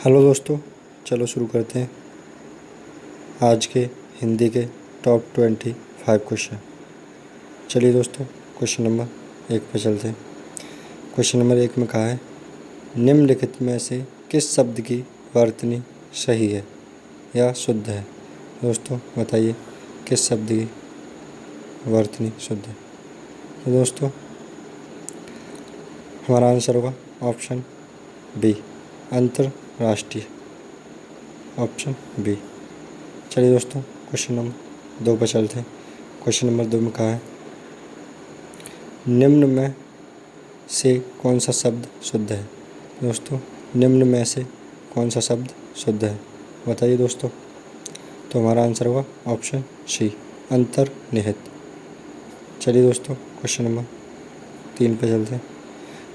Hello दोस्तों, चलो शुरू करते हैं आज के हिंदी के टॉप 25 क्वेश्चन। चलिए दोस्तों, क्वेश्चन नंबर 1 पे चलते हैं। क्वेश्चन नंबर 1 में कहा है, निम्नलिखित में से किस शब्द की वर्तनी सही है या शुद्ध है। दोस्तों बताइए किस शब्द की वर्तनी शुद्ध है। तो दोस्तों हमारा आंसर होगा ऑप्शन बी, अंतर्राष्ट्रीय। Option B. चलिए दोस्तों, क्वेश्चन नंबर 2 पर चलते हैं। क्वेश्चन नंबर 2 में कहा है, निम्न में से कौन सा शब्द शुद्ध है। दोस्तों निम्न में से कौन सा शब्द शुद्ध है, बताइए दोस्तों। तो हमारा आंसर होगा ऑप्शन सी, अंतर्निहित। चलिए दोस्तों, क्वेश्चन नंबर 3 पर चलते हैं।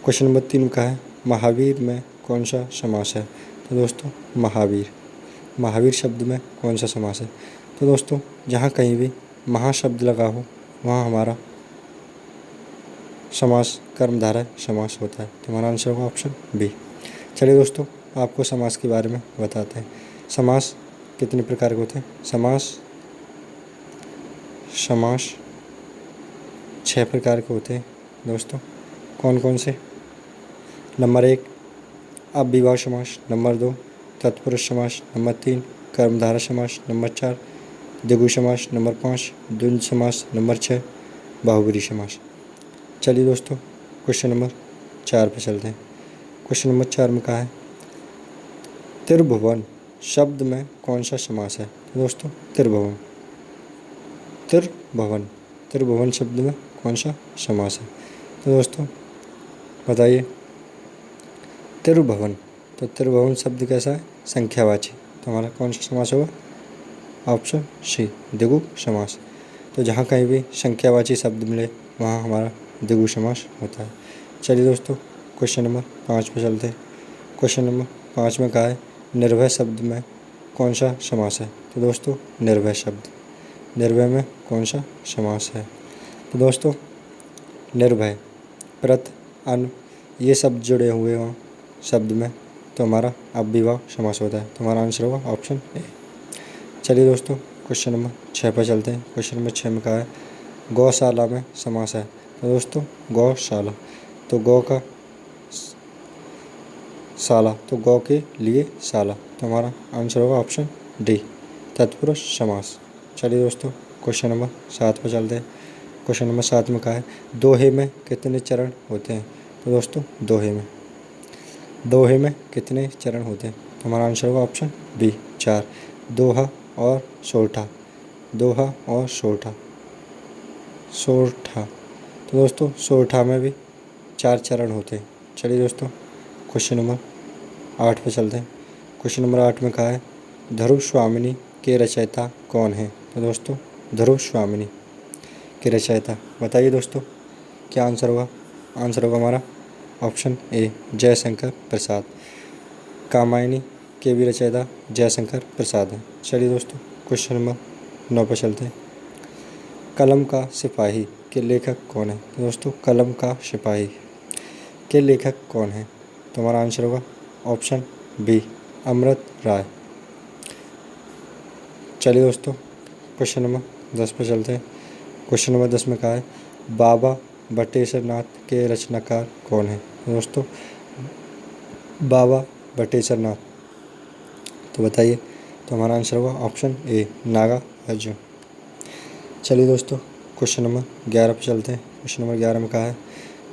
क्वेश्चन नंबर 3 में कहा है, महावीर में कौन सा समास है। तो दोस्तों महावीर शब्द में कौन सा समास है। तो दोस्तों जहाँ कहीं भी महा शब्द लगा हो वहाँ हमारा समास कर्मधारय समास होता है। तो हमारा आंसर होगा ऑप्शन बी। चलिए दोस्तों, आपको समास के बारे में बताते हैं। समास कितने प्रकार के होते हैं। समास 6 प्रकार के होते हैं दोस्तों। कौन कौन से। नंबर 1 अव्ययभाव समास, नंबर 2 तत्पुरुष समास, नंबर 3 कर्मधारय समास, नंबर 4 द्विगु समास, नंबर 5 द्वंद्व समास, नंबर 6 बहुब्रीहि समास। चलिए दोस्तों, क्वेश्चन नंबर 4 पे चलते हैं। क्वेश्चन नंबर 4 में कहा है, त्रिभुवन शब्द में कौन सा समास है। तो दोस्तों त्रिभुवन शब्द में कौन सा समास है। तो दोस्तों बताइए। त्रिभुवन, तो त्रिभुवन शब्द कैसा है, संख्यावाची। तो हमारा कौन सा समास होगा, ऑप्शन सी, द्विगु समास। तो जहाँ कहीं भी संख्यावाची शब्द मिले वहाँ हमारा द्विगु समास होता है। चलिए दोस्तों, क्वेश्चन नंबर 5 पे चलते हैं। क्वेश्चन नंबर 5 में कहा है, निर्भय शब्द में कौन सा समास है। तो दोस्तों निर्भय में कौन सा समास है। तो दोस्तों निर्भय, प्रत, अन ये शब्द जुड़े हुए हों शब्द में तो हमारा अव्ययभाव समास होता है। तो हमारा आंसर होगा ऑप्शन ए। चलिए दोस्तों, क्वेश्चन नंबर 6 पर चलते हैं। क्वेश्चन नंबर 6 में कहा है, गौशाला में समास है। तो दोस्तों गौशाला, तो गौ का शाला, तो गौ के लिए शाला। तो हमारा आंसर होगा ऑप्शन डी, तत्पुरुष समास। चलिए दोस्तों, क्वेश्चन नंबर 7 पर चलते हैं। क्वेश्चन नंबर 7 में कहा है, दोहे में कितने चरण होते हैं। तो दोस्तों दोहे में कितने चरण होते हैं। तो हमारा आंसर होगा ऑप्शन बी, 4, दोहा और सोरठा। तो दोस्तों सोरठा में भी 4 चरण होते हैं। चलिए दोस्तों, क्वेश्चन नंबर 8 पे चलते हैं। क्वेश्चन नंबर 8 में कहा है, ध्रुव स्वामिनी के रचयिता कौन है। तो दोस्तों ध्रुव स्वामिनी के रचयिता, बताइए दोस्तों क्या आंसर होगा। आंसर होगा हमारा ऑप्शन ए, जयशंकर प्रसाद। कामायनी के भी रचयिता जयशंकर प्रसाद हैं। चलिए दोस्तों, क्वेश्चन नंबर 9 पर चलते हैं। कलम का सिपाही के लेखक कौन है। तो दोस्तों कलम का सिपाही के लेखक कौन है। तो हमारा आंसर होगा ऑप्शन बी, अमृत राय। चलिए दोस्तों, क्वेश्चन नंबर 10 पर चलते हैं। क्वेश्चन नंबर 10 में कहा है, बाबा बटेश्वर नाथ के रचनाकार कौन है। तो दोस्तों बाबा बटेश्वर नाथ, तो बताइए। तो हमारा आंसर होगा ऑप्शन ए, नागार्जुन। चलिए दोस्तों, क्वेश्चन नंबर 11 पर चलते हैं। क्वेश्चन नंबर 11 में कहा है,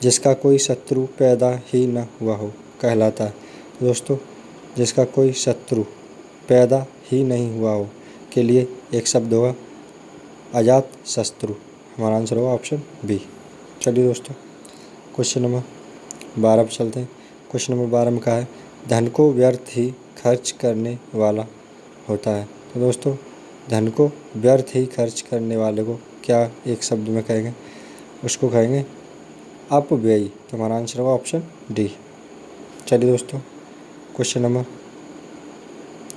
जिसका कोई शत्रु पैदा ही न हुआ हो कहलाता है। तो दोस्तों जिसका कोई शत्रु पैदा ही नहीं हुआ हो के लिए एक शब्द होगा अजात शत्रु। हमारा आंसर होगा ऑप्शन बी। चलिए दोस्तों, क्वेश्चन नंबर 12 पर चलते हैं। क्वेश्चन नंबर 12 में कहा है, धन को व्यर्थ ही खर्च करने वाला होता है। तो दोस्तों धन को व्यर्थ ही खर्च करने वाले को क्या एक शब्द में कहेंगे, उसको कहेंगे अपव्ययी। तो हमारा आंसर होगा ऑप्शन डी। चलिए दोस्तों, क्वेश्चन नंबर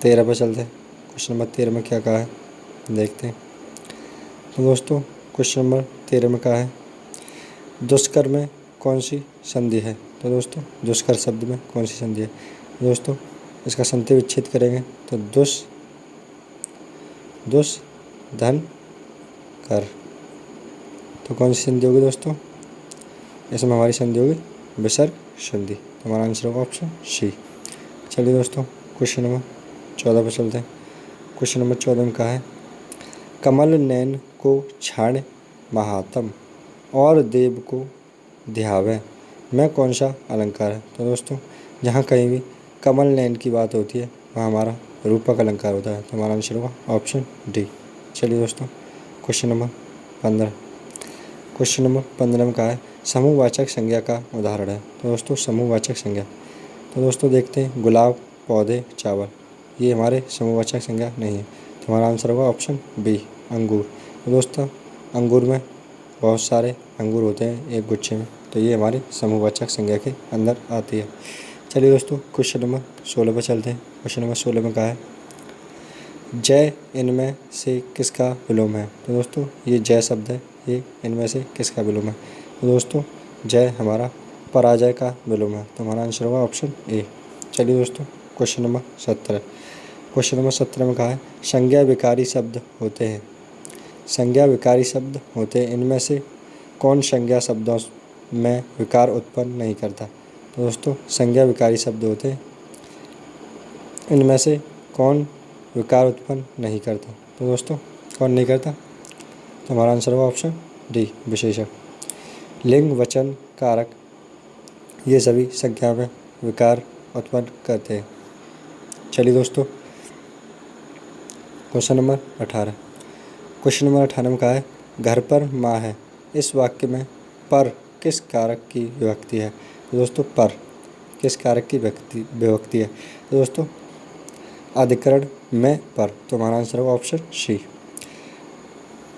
13 पर चलते हैं। क्वेश्चन नंबर 13 में क्या कहा है देखते हैं। तो दोस्तों क्वेश्चन नंबर 13 में कहा है, दुष्कर में कौन सी संधि है। तो दोस्तों दुष्कर शब्द में कौन सी संधि है। दोस्तों इसका संधि विच्छेद करेंगे तो दुस दुस धन कर। तो कौन सी संधि होगी दोस्तों? इसमें हमारी संधि होगी विसर्ग संधि। तो हमारा आंसर होगा ऑप्शन सी। चलिए दोस्तों क्वेश्चन नंबर 14 पर चलते हैं। क्वेश्चन नंबर 14 में कहा है कमल नैन को छाड़ महात्म और देव को ध्यावे में कौन सा अलंकार है? तो दोस्तों जहाँ कहीं भी कमल नैन की बात होती है वहाँ हमारा रूपक अलंकार होता है। तो हमारा आंसर होगा ऑप्शन डी। चलिए दोस्तों क्वेश्चन नंबर 15। क्वेश्चन नंबर 15 में कहा है समूहवाचक संज्ञा का उदाहरण है। तो दोस्तों समूहवाचक संज्ञा, तो दोस्तों देखते हैं गुलाब, पौधे, चावल, ये हमारे समूहवाचक संज्ञा नहीं है। तो हमारा आंसर होगा ऑप्शन बी अंगूर। तो दोस्तों अंगूर में बहुत सारे अंगूर होते हैं एक गुच्छे में, तो ये हमारी समूहवाचक संज्ञा के अंदर आती है। चलिए दोस्तों क्वेश्चन नंबर 16 पर चलते हैं। क्वेश्चन नंबर 16 में कहा है जय इनमें से किसका विलोम है? तो दोस्तों ये जय शब्द है, ये इनमें से किसका विलोम है? तो दोस्तों जय हमारा पराजय का विलोम है। तो हमारा आंसर होगा ऑप्शन ए। चलिए दोस्तों क्वेश्चन नंबर 17। क्वेश्चन नंबर 17 में कहा है संज्ञा विकारी शब्द होते हैं, संज्ञा विकारी शब्द होते हैं, इनमें से कौन संज्ञा शब्दों में विकार उत्पन्न नहीं करता? तो दोस्तों संज्ञा विकारी शब्द होते हैं, इनमें से कौन विकार उत्पन्न नहीं करता? तो दोस्तों कौन नहीं करता? तो हमारा आंसर होगा ऑप्शन डी विशेषण। लिंग, वचन, कारक, ये सभी संज्ञा में विकार उत्पन्न करते हैं। चलिए दोस्तों क्वेश्चन नंबर 18। क्वेश्चन नंबर 18 में कहा है घर पर माँ है, इस वाक्य में पर किस कारक की विभक्ति है? तो दोस्तों पर किस कारक की विभक्ति है? तो दोस्तों अधिकरण में पर। तो हमारा आंसर होगा ऑप्शन सी।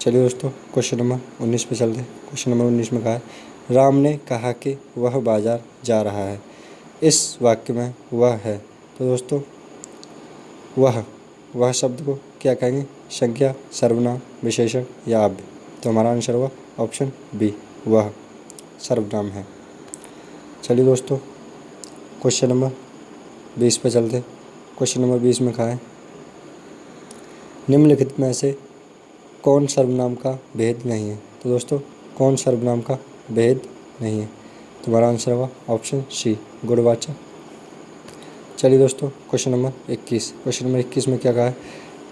चलिए दोस्तों क्वेश्चन नंबर 19 पे चलते हैं। क्वेश्चन नंबर 19 में कहा है राम ने कहा कि वह बाजार जा रहा है, इस वाक्य में वह है। तो दोस्तों वह शब्द को क्या कहेंगे? संज्ञा, सर्वनाम, विशेषण या अव्यय? तो हमारा आंसर होगा ऑप्शन बी वह सर्वनाम है। चलिए दोस्तों क्वेश्चन नंबर 20 पे चलते हैं। क्वेश्चन नंबर 20 में कहा है निम्नलिखित में से कौन सर्वनाम का भेद नहीं है? तो दोस्तों कौन सर्वनाम का भेद नहीं है? तो हमारा आंसर होगा ऑप्शन सी गुणवाचक। चलिए दोस्तों क्वेश्चन नंबर 21। क्वेश्चन नंबर 21 में क्या कहा है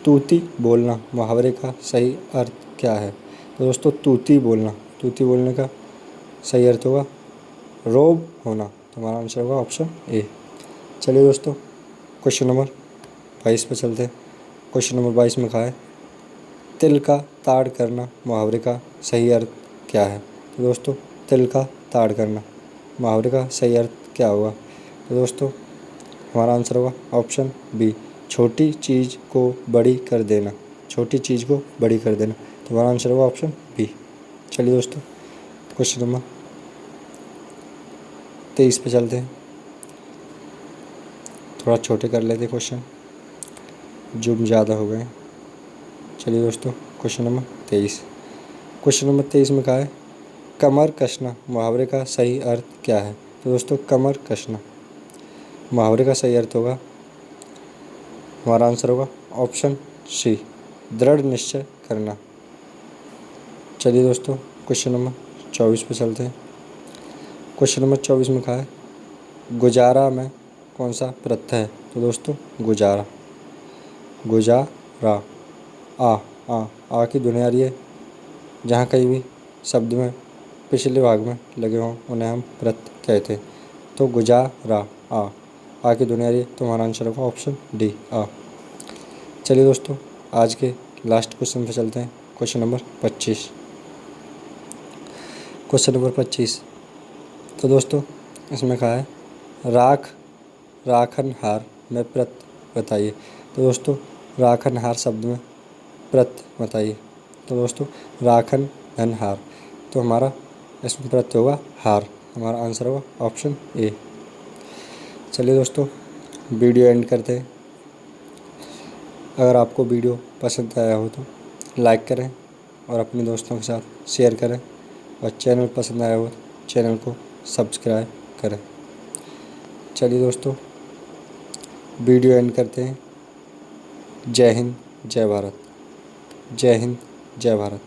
तूती बोलना मुहावरे का सही अर्थ क्या है? तो दोस्तों तूती बोलने का सही अर्थ होगा रोब होना। तो हमारा आंसर होगा ऑप्शन ए। चलिए दोस्तों क्वेश्चन नंबर 22 पर चलते हैं। क्वेश्चन नंबर 22 में कहा है तिल का ताड़ करना मुहावरे का सही अर्थ क्या है? तो दोस्तों तिल का ताड़ करना मुहावरे का सही अर्थ क्या होगा? तो दोस्तों हमारा आंसर होगा ऑप्शन बी छोटी चीज़ को बड़ी कर देना, छोटी चीज़ को बड़ी कर देना। तो हमारा आंसर होगा ऑप्शन बी। चलिए दोस्तों क्वेश्चन नंबर 23 पे चलते हैं। थोड़ा छोटे कर लेते क्वेश्चन, जूम ज़्यादा हो गए। चलिए दोस्तों क्वेश्चन नंबर 23। क्वेश्चन नंबर 23 में कहा है कमर कसना मुहावरे का सही अर्थ क्या है? तो दोस्तों कमर कसना मुहावरे का सही अर्थ होगा, हमारा आंसर होगा ऑप्शन सी दृढ़ निश्चय करना। चलिए दोस्तों क्वेश्चन नंबर 24 पे चलते हैं। क्वेश्चन नंबर 24 में कहा है गुजारा में कौन सा प्रत्यय है? तो दोस्तों गुजारा आ की ध्वनि आ रही है, जहाँ कहीं भी शब्द में पिछले भाग में लगे हों उन्हें हम प्रत्यय कहते हैं। तो गुजारा आ की ध्वनि आ रही है, तो हमारा आंसर होगा ऑप्शन डी आ। चलिए दोस्तों आज के लास्ट क्वेश्चन पे चलते हैं। Question number 25। क्वेश्चन नंबर 25, तो दोस्तों इसमें कहा है राखनहार में प्रत्यय बताइए। तो दोस्तों राखनहार शब्द में प्रत्यय बताइए। तो दोस्तों राखनहार, तो हमारा इसमें प्रत्यय होगा हार। हमारा आंसर होगा ऑप्शन ए। चलिए दोस्तों वीडियो एंड करते हैं। अगर आपको वीडियो पसंद आया हो तो लाइक करें और अपने दोस्तों के साथ शेयर करें, और चैनल पसंद आया हो तो चैनल को सब्सक्राइब करें। चलिए दोस्तों वीडियो एंड करते हैं। जय हिंद, जय भारत। जय हिंद, जय भारत।